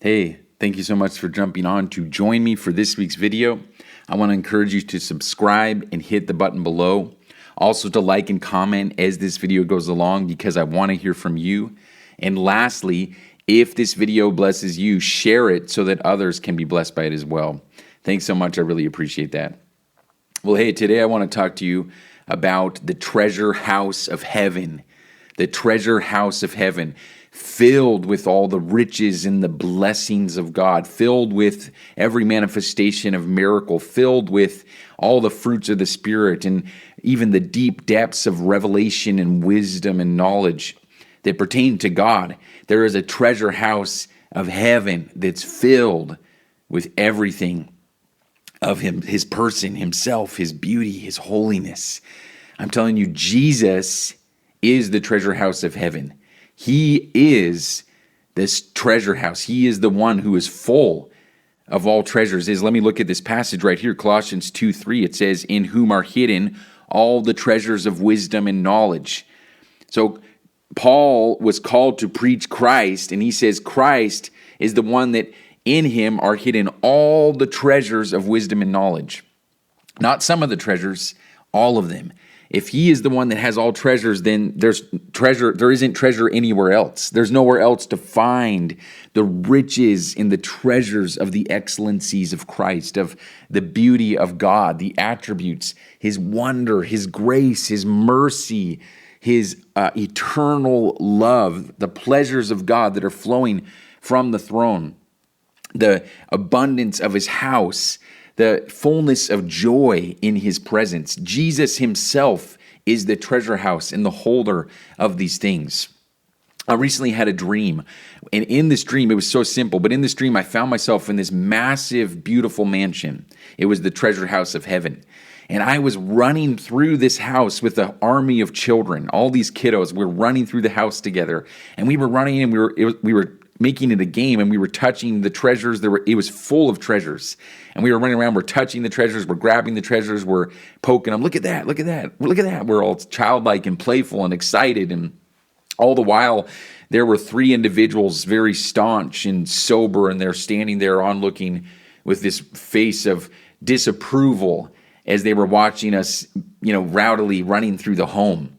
Hey, thank you so much for jumping on to join me for this week's video. I want to encourage you to subscribe and hit the button below. Also to like and comment as this video goes along because I want to hear from you. And lastly, if this video blesses you, share it so that others can be blessed by it as well. Thanks so much. I really appreciate that. Well, hey, today I want to talk to you about the treasure house of heaven. The treasure house of heaven, filled with all the riches and the blessings of God, filled with every manifestation of miracle, filled with all the fruits of the Spirit, and even the deep depths of revelation and wisdom and knowledge that pertain to God. There is a treasure house of heaven that's filled with everything of Him, His person, Himself, His beauty, His holiness. I'm telling you, Jesus is the treasure house of heaven. He is this treasure house. He is the one who is full of all treasures. Let me look at this passage right here, Colossians 2:3. It says, "In whom are hidden all the treasures of wisdom and knowledge." So Paul was called to preach Christ, and he says Christ is the one that in Him are hidden all the treasures of wisdom and knowledge. Not some of the treasures, all of them. If He is the one that has all treasures, then there isn't treasure anywhere else. There's nowhere else to find the riches and the treasures of the excellencies of Christ, of the beauty of God, the attributes, His wonder, His grace, His mercy, His eternal love, the pleasures of God that are flowing from the throne, the abundance of His house, the fullness of joy in His presence. Jesus Himself is the treasure house and the holder of these things. I recently had a dream, and in this dream, it was so simple, but in this dream, I found myself in this massive, beautiful mansion. It was the treasure house of heaven. And I was running through this house with an army of children. All these kiddos were running through the house together, and we were running, and we were making it a game, and we were touching the treasures. It was full of treasures, and we were running around. We're touching the treasures. We're grabbing the treasures. We're poking them. Look at that! Look at that! Look at that! We're all childlike and playful and excited, and all the while, there were three individuals, very staunch and sober, and they're standing there onlooking with this face of disapproval as they were watching us, rowdily running through the home.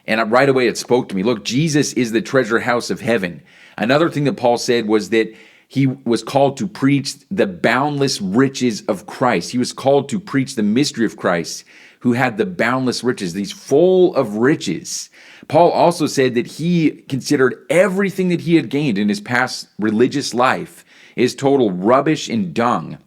And right away, it spoke to me. Look, Jesus is the treasure house of heaven. Another thing that Paul said was that he was called to preach the boundless riches of Christ. He was called to preach the mystery of Christ, who had the boundless riches, these full of riches. Paul also said that he considered everything that he had gained in his past religious life is total rubbish and dung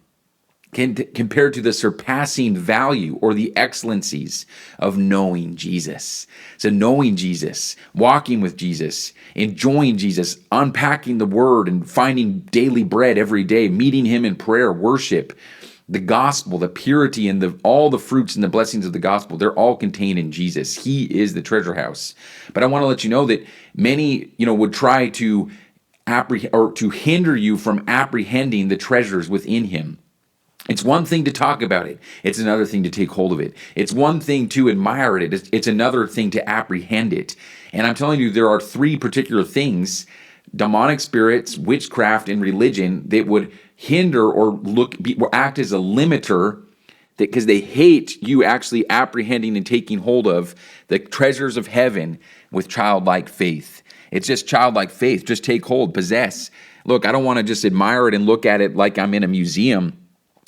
compared to the surpassing value or the excellencies of knowing Jesus. So knowing Jesus, walking with Jesus, enjoying Jesus, unpacking the Word and finding daily bread every day, meeting Him in prayer, worship, the gospel, the purity, and all the fruits and the blessings of the gospel, they're all contained in Jesus. He is the treasure house. But I want to let you know that many, would try to to hinder you from apprehending the treasures within Him. It's one thing to talk about it. It's another thing to take hold of it. It's one thing to admire it. It's another thing to apprehend it. And I'm telling you, there are three particular things, demonic spirits, witchcraft, and religion, that would hinder or act as a limiter because they hate you actually apprehending and taking hold of the treasures of heaven with childlike faith. It's just childlike faith. Just take hold, possess. Look, I don't want to just admire it and look at it like I'm in a museum.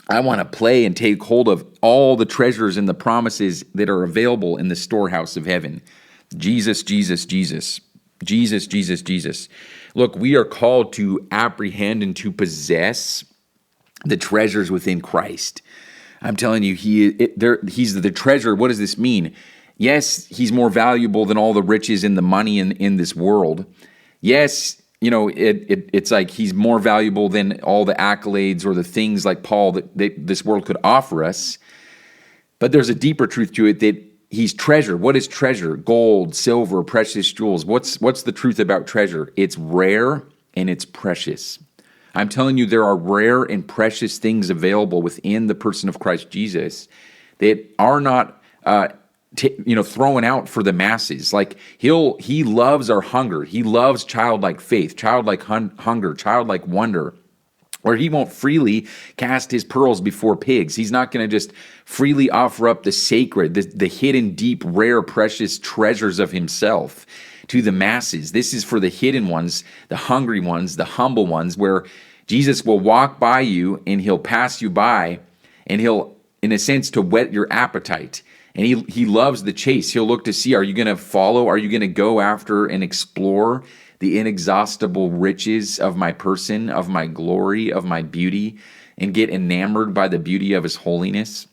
I want to play and take hold of all the treasures and the promises that are available in the storehouse of heaven. Jesus, Jesus, Jesus. Jesus, Jesus, Jesus. Look, we are called to apprehend and to possess the treasures within Christ. I'm telling you, He's the treasure. What does this mean? Yes, He's more valuable than all the riches and the money in this world. Yes, it's like He's more valuable than all the accolades or the things like Paul that this world could offer us. But there's a deeper truth to it that He's treasure. What is treasure? Gold, silver, precious jewels. What's the truth about treasure? It's rare and it's precious. I'm telling you, there are rare and precious things available within the person of Christ Jesus that are not thrown out for the masses. Like He loves our hunger. He loves childlike faith, childlike hunger, childlike wonder. where he won't freely cast his pearls before pigs. He's not going to just freely offer up the sacred, the hidden, deep, rare, precious treasures of himself to the masses. This is for the hidden ones, the hungry ones, the humble ones, where Jesus will walk by you and he'll pass you by, and he'll, in a sense, to whet your appetite. And he loves the chase. He'll look to see, are you going to follow? Are you going to go after and explore the inexhaustible riches of my person, of my glory, of my beauty, and get enamored by the beauty of his holiness?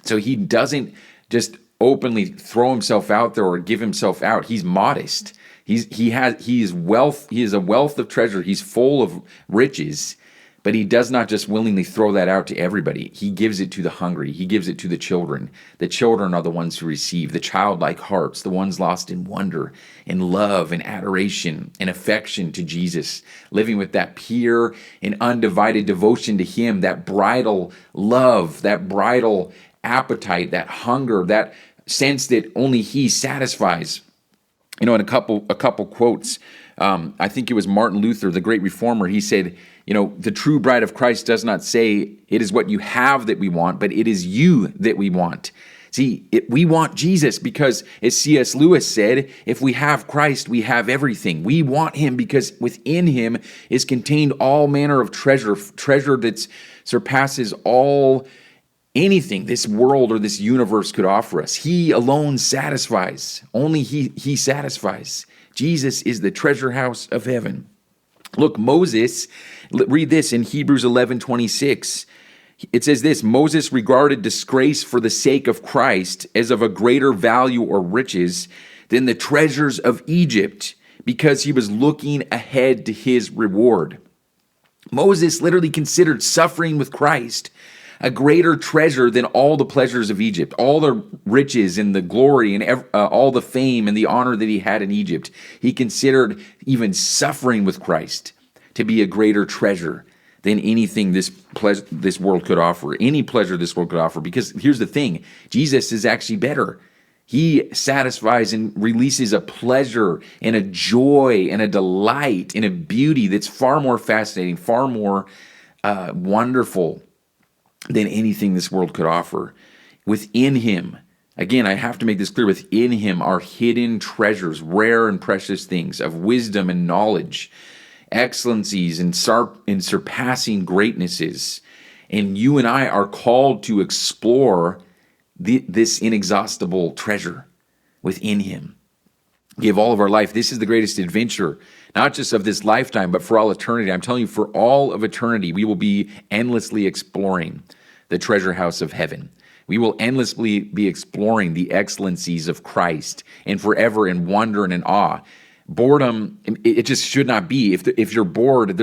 So he doesn't just openly throw himself out there or give himself out. He's modest. He is a wealth of treasure. He's full of riches, but he does not just willingly throw that out to everybody. He gives it to the hungry. He gives it to the children. The children are the ones who receive, the childlike hearts, the ones lost in wonder and love and adoration and affection to Jesus, living with that pure and undivided devotion to him, that bridal love, that bridal appetite, that hunger, that sense that only he satisfies. In a couple quotes, I think it was Martin Luther, the great reformer. He said, the true bride of Christ does not say it is what you have that we want, but it is you that we want. See, we want Jesus because, as C.S. Lewis said, if we have Christ, we have everything. We want him because within him is contained all manner of treasure that surpasses anything this world or this universe could offer us. He alone satisfies. Only he satisfies. Jesus is the treasure house of heaven. Look, Moses, read this in Hebrews 11:26. It says this: Moses regarded disgrace for the sake of Christ as of a greater value or riches than the treasures of Egypt, because he was looking ahead to his reward. Moses literally considered suffering with Christ a greater treasure than all the pleasures of Egypt, all the riches and the glory and all the fame and the honor that he had in Egypt. He considered even suffering with Christ to be a greater treasure than anything this world could offer, any pleasure this world could offer. Because here's the thing, Jesus is actually better. He satisfies and releases a pleasure and a joy and a delight and a beauty that's far more fascinating, far more wonderful than anything this world could offer. Within him, again, I have to make this clear, within him are hidden treasures, rare and precious things of wisdom and knowledge, excellencies and surpassing greatnesses. And you and I are called to explore this inexhaustible treasure within him. Give all of our life. This is the greatest adventure, not just of this lifetime, but for all eternity. I'm telling you, for all of eternity, we will be endlessly exploring the treasure house of heaven. We will endlessly be exploring the excellencies of Christ, and forever in wonder and in awe. Boredom, it just should not be. If you're bored,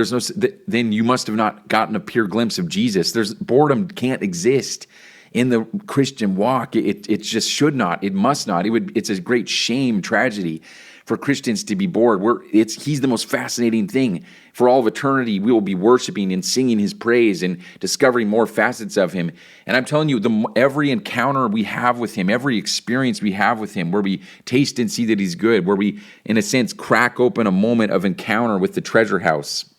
then you must have not gotten a pure glimpse of Jesus. Boredom can't exist in the Christian walk. It just should not. It must not. It's a great shame, tragedy for Christians to be bored. He's the most fascinating thing. For all of eternity, we will be worshiping and singing his praise and discovering more facets of him. And I'm telling you, every encounter we have with him, every experience we have with him, where we taste and see that he's good, where we, in a sense, crack open a moment of encounter with the treasure house,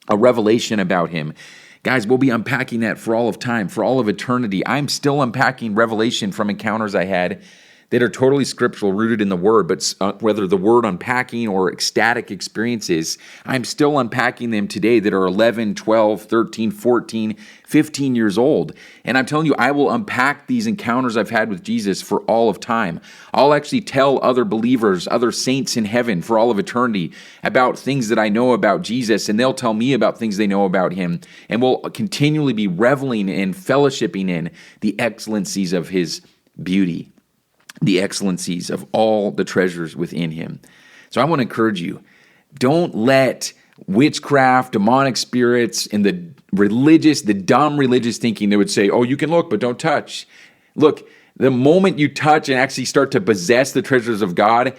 a revelation about him. Guys, we'll be unpacking that for all of time, for all of eternity. I'm still unpacking revelation from encounters I had that are totally scriptural, rooted in the Word, but whether the Word unpacking or ecstatic experiences, I'm still unpacking them today that are 11, 12, 13, 14, 15 years old. And I'm telling you, I will unpack these encounters I've had with Jesus for all of time. I'll actually tell other believers, other saints in heaven for all of eternity about things that I know about Jesus, and they'll tell me about things they know about him. And we'll continually be reveling and fellowshipping in the excellencies of his beauty, the excellencies of all the treasures within him. So I want to encourage you, don't let witchcraft, demonic spirits, and the dumb religious thinking that would say, oh, you can look, but don't touch. Look, the moment you touch and actually start to possess the treasures of God,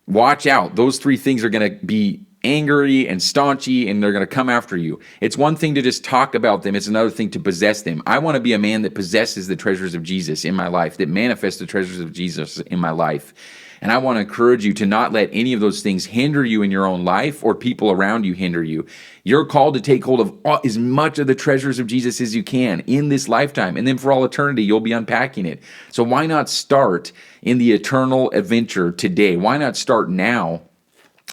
watch out. Those three things are going to be angry and staunchy, and they're going to come after you. It's one thing to just talk about them. It's another thing to possess them. I want to be a man that possesses the treasures of Jesus in my life, that manifests the treasures of Jesus in my life. And I want to encourage you to not let any of those things hinder you in your own life or people around you hinder you. You're called to take hold of as much of the treasures of Jesus as you can in this lifetime. And then for all eternity, you'll be unpacking it. So why not start in the eternal adventure today? Why not start now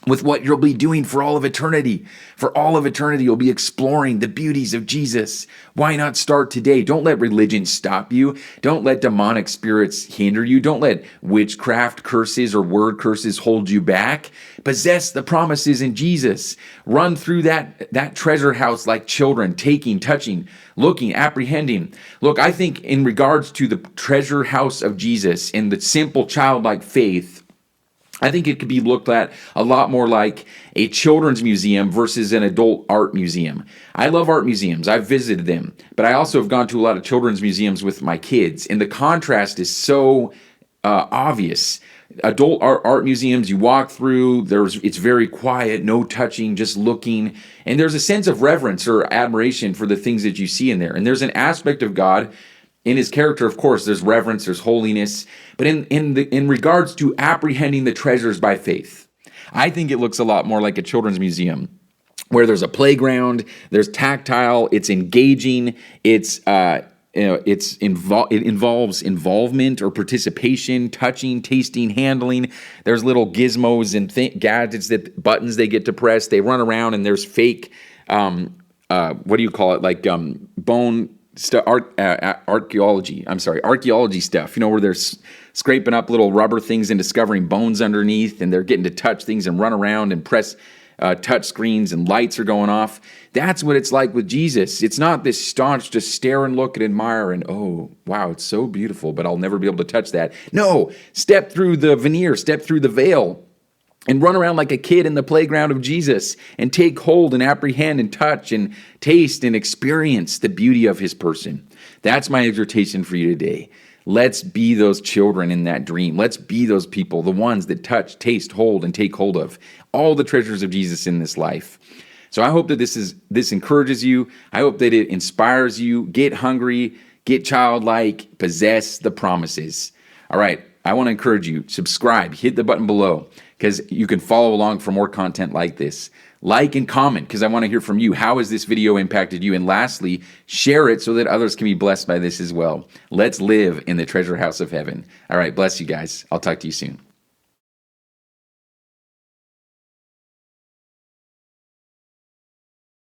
with what you'll be doing for all of eternity? For all of eternity, you'll be exploring the beauties of Jesus. Why not start today? Don't let religion stop you. Don't let demonic spirits hinder you. Don't let witchcraft curses or word curses hold you back. Possess the promises in Jesus. Run through that treasure house like children, taking, touching, looking, apprehending. Look, I think in regards to the treasure house of Jesus and the simple childlike faith, I think it could be looked at a lot more like a children's museum versus an adult art museum. I love art museums. I've visited them, but I also have gone to a lot of children's museums with my kids, and the contrast is so obvious. Adult art museums, you walk through, it's very quiet, no touching, just looking, and there's a sense of reverence or admiration for the things that you see in there. And there's an aspect of God in his character, of course, there's reverence, there's holiness, but in regards to apprehending the treasures by faith, I think it looks a lot more like a children's museum, where there's a playground, there's tactile, it's engaging, it involves involvement or participation, touching, tasting, handling. There's little gizmos and gadgets, buttons they get to press. They run around, and there's fake, what do you call it? Like bone archaeology stuff, where they're scraping up little rubber things and discovering bones underneath, and they're getting to touch things and run around and press touch screens, and lights are going off. That's what it's like with Jesus. It's not this staunch, just stare and look and admire and, oh, wow, it's so beautiful, but I'll never be able to touch that. No, step through the veneer, step through the veil, and run around like a kid in the playground of Jesus and take hold and apprehend and touch and taste and experience the beauty of his person. That's my exhortation for you today. Let's be those children in that dream. Let's be those people, the ones that touch, taste, hold, and take hold of all the treasures of Jesus in this life. So I hope that this encourages you. I hope that it inspires you. Get hungry, get childlike, possess the promises. All right, I want to encourage you, subscribe, hit the button below, because you can follow along for more content like this. Like and comment, because I want to hear from you. How has this video impacted you? And lastly, share it so that others can be blessed by this as well. Let's live in the treasure house of heaven. All right, bless you guys. I'll talk to you soon.